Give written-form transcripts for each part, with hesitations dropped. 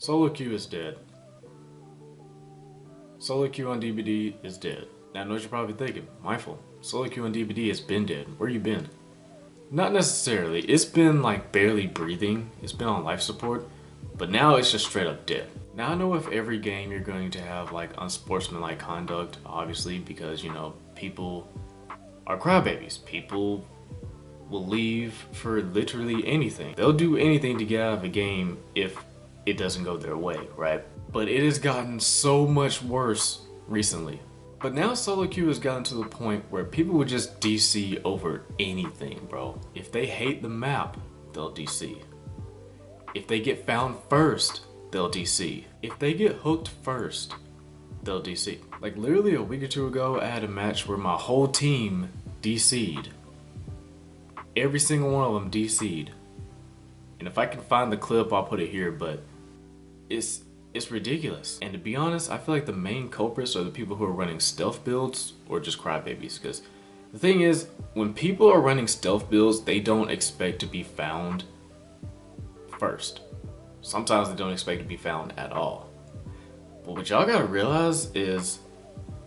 Solo queue is dead. Solo queue on DBD is dead. Now I know what you're probably thinking. Mindful. Solo queue on DBD has been dead. Where you been? Not necessarily. It's been like barely breathing. It's been on life support. But now it's just straight up dead. Now I know with every game you're going to have like unsportsmanlike conduct, obviously, because you know, people are crybabies. People will leave for literally anything. They'll do anything to get out of a game if it doesn't go their way, right? But it has gotten so much worse recently. But now solo queue has gotten to the point where people would just DC over anything, bro. If they hate the map, they'll DC. If they get found first, they'll DC. If they get hooked first, they'll DC. Like literally a week or two ago, I had a match where my whole team DC'd. Every single one of them DC'd. And if I can find the clip, I'll put it here, but it's ridiculous. And to be honest, I feel like the main culprits are the people who are running stealth builds or just crybabies. Because the thing is, when people are running stealth builds, they don't expect to be found first. Sometimes they don't expect to be found at all. But what y'all gotta realize is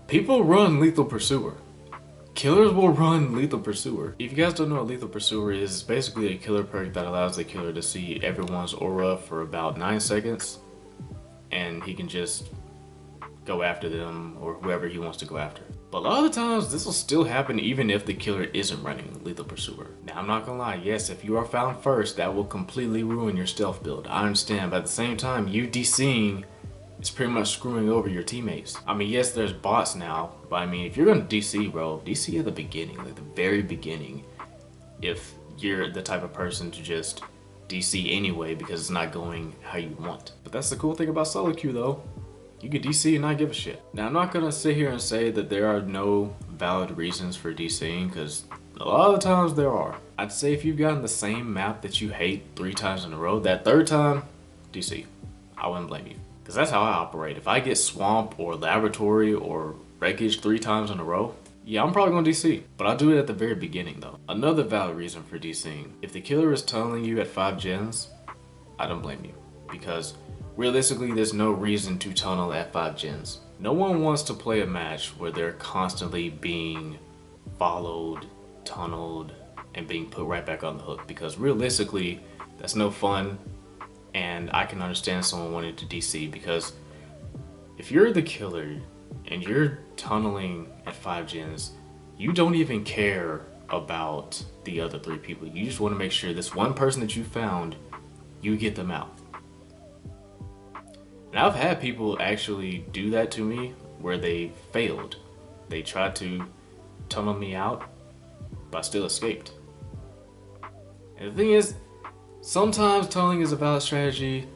people run Lethal Pursuer. Killers will run Lethal Pursuer. If you guys don't know what Lethal Pursuer is, it's basically a killer perk that allows the killer to see everyone's aura for about 9 seconds. And he can just go after them or whoever he wants to go after. But a lot of the times this will still happen even if the killer isn't running Lethal Pursuer. Now I'm not gonna lie, yes, if you are found first, that will completely ruin your stealth build. I understand, but at the same time, you DCing is pretty much screwing over your teammates. I mean, yes, there's bots now, but I mean, if you're gonna DC, bro, DC at the beginning, like the very beginning, if you're the type of person to just DC anyway because it's not going how you want. But that's the cool thing about solo queue though. You can DC and not give a shit. Now I'm not gonna sit here and say that there are no valid reasons for DCing, because a lot of the times there are. I'd say if you've gotten the same map that you hate 3 times in a row, that third time, DC. I wouldn't blame you. Because that's how I operate. If I get Swamp or Laboratory or Wreckage 3 times in a row, yeah, I'm probably gonna DC, but I'll do it at the very beginning though. Another valid reason for DCing. If the killer is tunneling you at 5 gens, I don't blame you. Because realistically, there's no reason to tunnel at 5 gens. No one wants to play a match where they're constantly being followed, tunneled, and being put right back on the hook. Because realistically, that's no fun, and I can understand someone wanting to DC because if you're the killer and you're tunneling at 5 gens, you don't even care about the other 3 people. You just want to make sure this one person that you found, you get them out. And I've had people actually do that to me where they failed. They tried to tunnel me out, but I still escaped. And the thing is, sometimes tunneling is a valid strategy,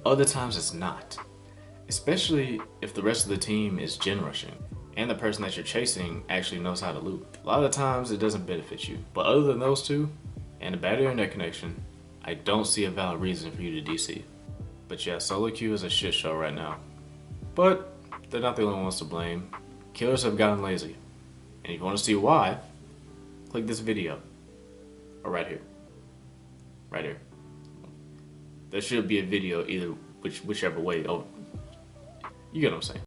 other times it's not. Especially if the rest of the team is gen rushing and the person that you're chasing actually knows how to loot. A lot of the times it doesn't benefit you. But other than those two and a bad internet connection, I don't see a valid reason for you to DC. But yeah, solo queue is a shit show right now. But they're not the only ones to blame. Killers have gotten lazy. And if you want to see why, click this video. Or right here. Right here. There should be a video either whichever way. Oh, you get what I'm saying.